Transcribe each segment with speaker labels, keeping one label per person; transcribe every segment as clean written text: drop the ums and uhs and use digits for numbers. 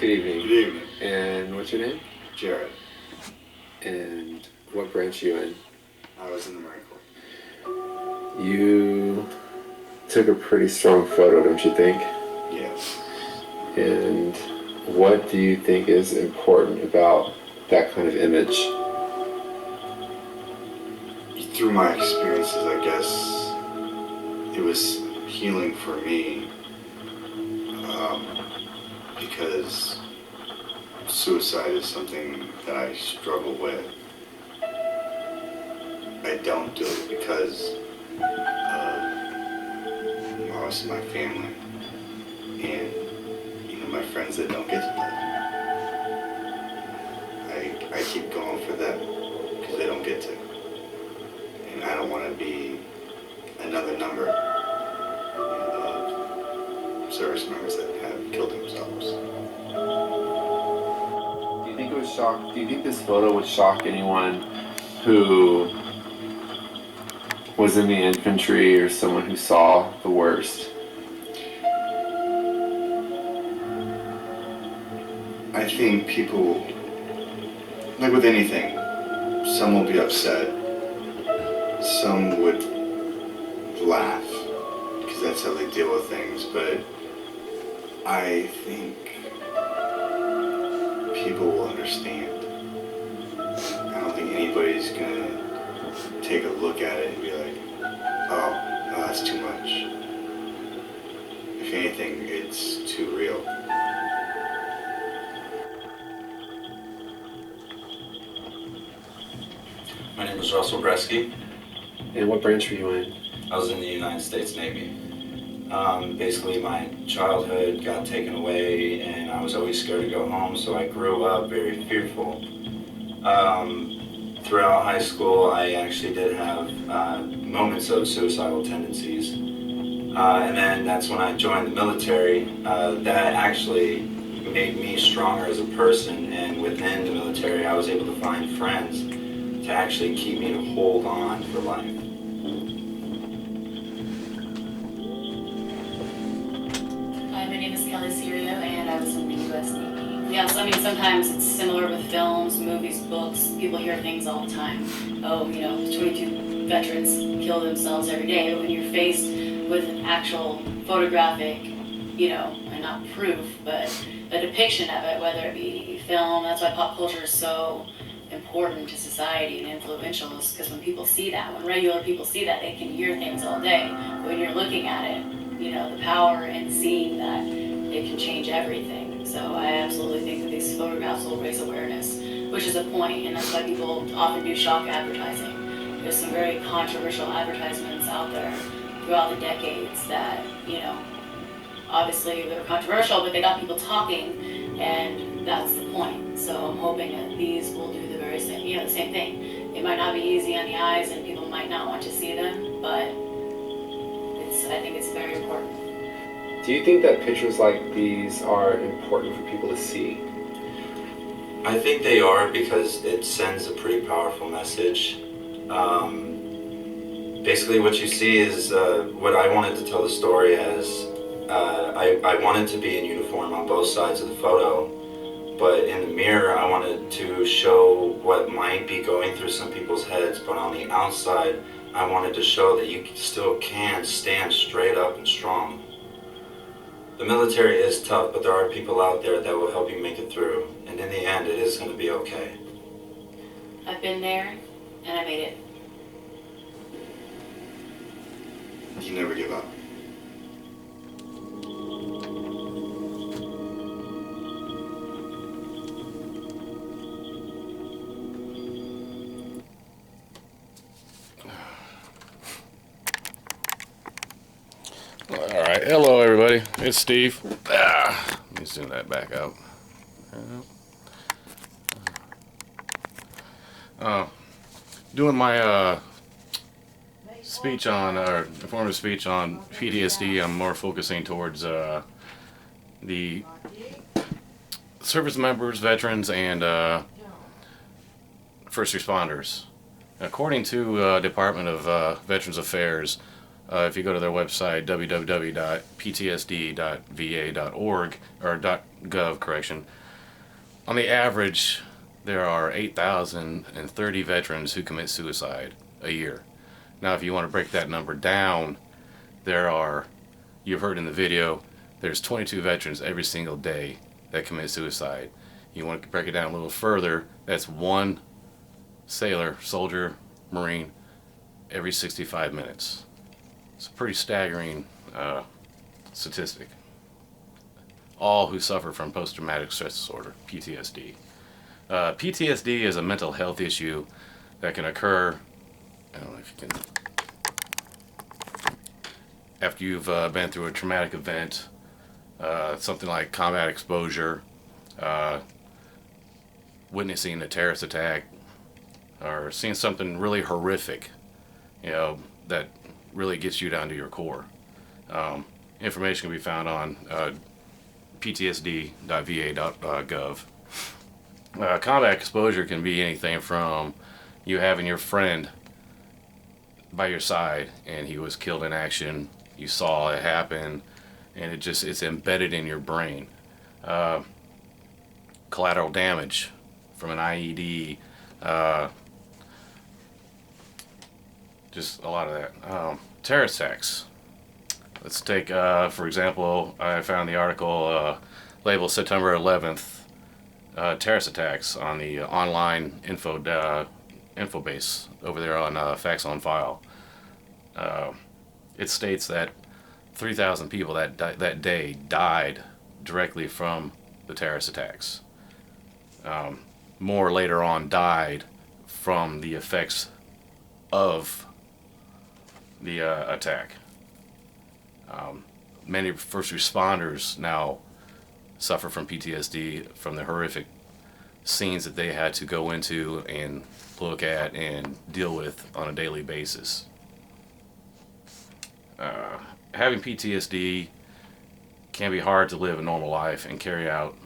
Speaker 1: Good evening.
Speaker 2: Good evening.
Speaker 1: And what's your name?
Speaker 2: Jared.
Speaker 1: And what branch are you in?
Speaker 2: I was in the Marine Corps.
Speaker 1: You took a pretty strong photo, don't you think?
Speaker 2: Yes.
Speaker 1: And what do you think is important about that kind of image?
Speaker 2: Through my experiences, I guess it was healing for me, because suicide is something that I struggle with. I don't do it because of obviously my family and my friends that don't get to live. I keep going for them because they don't get to, and I don't want to be another number of service members that have killed themselves.
Speaker 1: Do you think it would shock? Do you think this photo would shock anyone who was in the infantry or someone who saw the worst?
Speaker 2: I think people, like with anything, some will be upset, some would laugh, because that's how they deal with things, but I think people will understand. I don't think anybody's gonna take a look at it and be like, oh, no, that's too much. If anything, it's too real.
Speaker 3: My name is Russell Bresky.
Speaker 1: And what branch were you in?
Speaker 3: I was in the United States Navy. Basically, my childhood got taken away, and I was always scared to go home, so I grew up very fearful. Throughout high school, I actually did have moments of suicidal tendencies. And then that's when I joined the military. That actually made me stronger as a person, and within the military, I was able to find friends to actually keep me to hold on for life.
Speaker 4: Hi, my name is Kelly Serio, and I was in the U.S. Navy. Yeah, so I mean, sometimes it's similar with films, movies, books. People hear things all the time. Oh, 22 veterans kill themselves every day. But when you're faced with an actual photographic, and not proof, but a depiction of it, whether it be film, that's why pop culture is so important to society and influential, is because when people see that, when regular people see that, they can hear things all day. But when you're looking at it, the power in seeing that, it can change everything. So I absolutely think that these photographs will raise awareness, which is a point, and that's why people often do shock advertising. There's some very controversial advertisements out there throughout the decades that, obviously they were controversial, but they got people talking, and that's the point. So I'm hoping that these will do the very same, the same thing. It might not be easy on the eyes, and people might not want to see them, but I think it's very important.
Speaker 1: Do you think that pictures like these are important for people to see?
Speaker 3: I think they are, because it sends a pretty powerful message. Basically what you see is what I wanted to tell the story as. I wanted to be in uniform on both sides of the photo, but in the mirror I wanted to show what might be going through some people's heads, but on the outside I wanted to show that you still can stand straight up and strong. The military is tough, but there are people out there that will help you make it through, and in the end it is going to be okay.
Speaker 4: I've been there, and I made it.
Speaker 2: You never give up.
Speaker 5: All right, hello everybody. It's Steve. Let me zoom that back up. Doing my speech on, or informative speech on PTSD. I'm more focusing towards the service members, veterans, and first responders. According to Department of Veterans Affairs, if you go to their website, www.ptsd.va.org, or gov correction. On the average, there are 8,030 veterans who commit suicide a year. Now, if you want to break that number down, there are, you've heard in the video, there's 22 veterans every single day that commit suicide. You want to break it down a little further, that's one sailor, soldier, Marine, every 65 minutes. It's a pretty staggering statistic. All who suffer from post-traumatic stress disorder, PTSD. PTSD is a mental health issue that can occur, I don't know if you can, after you've been through a traumatic event, something like combat exposure, witnessing a terrorist attack, or seeing something really horrific, that really gets you down to your core. Information can be found on ptsd.va.gov. Combat exposure can be anything from you having your friend by your side and he was killed in action, you saw it happen, and it's embedded in your brain. Collateral damage from an IED, just a lot of that. Terrorist attacks. Let's take, for example, I found the article labeled September 11th, terrorist attacks on the online info base over there on Facts on File. It states that 3,000 people that day died directly from the terrorist attacks. More later on died from the effects of the attack. Many first responders now suffer from PTSD from the horrific scenes that they had to go into and look at and deal with on a daily basis. Having PTSD can be hard to live a normal life and carry out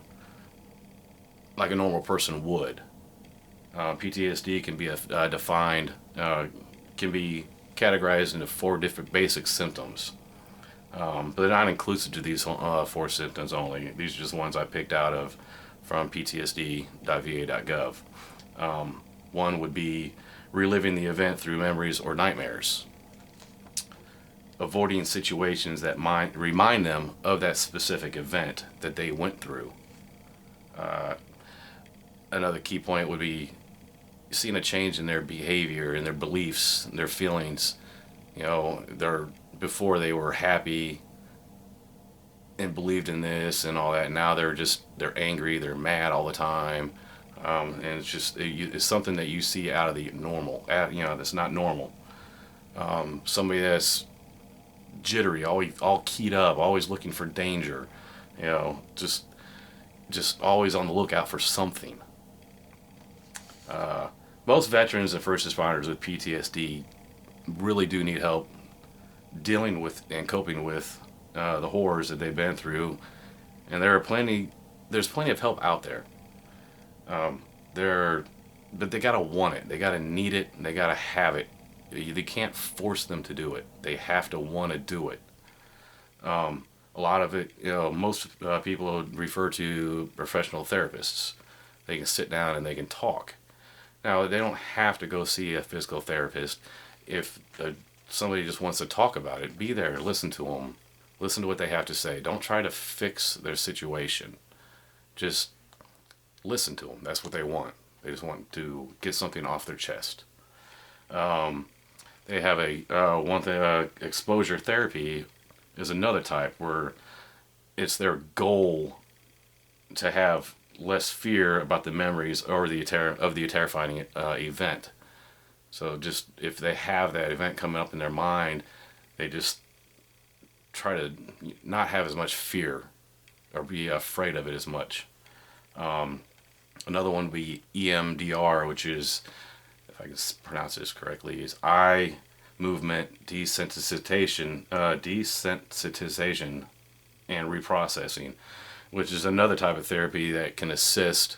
Speaker 5: like a normal person would. PTSD can be defined, can be categorized into 4 different basic symptoms. But they're not inclusive to these 4 symptoms only. These are just ones I picked out of from ptsd.va.gov. One would be reliving the event through memories or nightmares. Avoiding situations that remind them of that specific event that they went through. Another key point would be seeing a change in their behavior, in their beliefs, their feelings. Before they were happy and believed in this and all that. Now they're angry, they're mad all the time, and it's something that you see out of the normal. That's not normal. Somebody that's jittery, all keyed up, always looking for danger. Just always on the lookout for something. Most veterans and first responders with PTSD really do need help dealing with and coping with the horrors that they've been through, and there's plenty of help out there. But they gotta want it, they gotta need it, and they gotta have it. They can't force them to do it. They have to want to do it. A lot of it, most people would refer to professional therapists. They can sit down and they can talk. Now, they don't have to go see a physical therapist. If somebody just wants to talk about it, be there, listen to them. Listen to what they have to say. Don't try to fix their situation. Just listen to them. That's what they want. They just want to get something off their chest. They have exposure therapy is another type where it's their goal to have less fear about the memories or the terrifying event. So just if they have that event coming up in their mind, they just try to not have as much fear or be afraid of it as much. Another one would be EMDR, which is, if I can pronounce this correctly, is eye movement desensitization and reprocessing, which is another type of therapy that can assist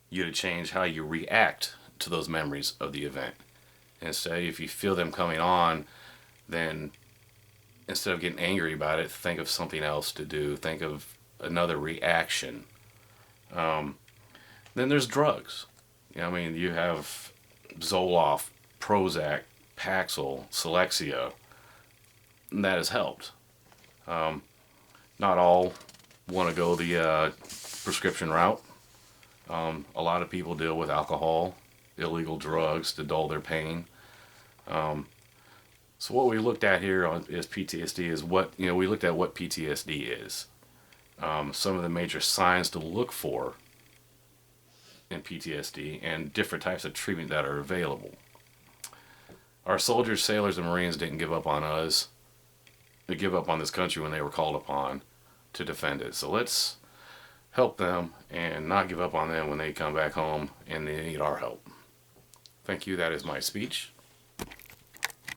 Speaker 5: you to change how you react to those memories of the event. And say if you feel them coming on, then instead of getting angry about it, think of something else to do. Think of another reaction. Then there's drugs. I mean, you have Zoloft, Prozac, Paxil, Celexa. And that has helped. Not all want to go the prescription route. A lot of people deal with alcohol, illegal drugs to dull their pain. So what we looked at here is PTSD is what, we looked at what PTSD is. Some of the major signs to look for in PTSD and different types of treatment that are available. Our soldiers, sailors, and Marines didn't give up on us. They give up on this country when they were called upon to defend it. So let's help them and not give up on them when they come back home and they need our help. Thank you. That is my speech.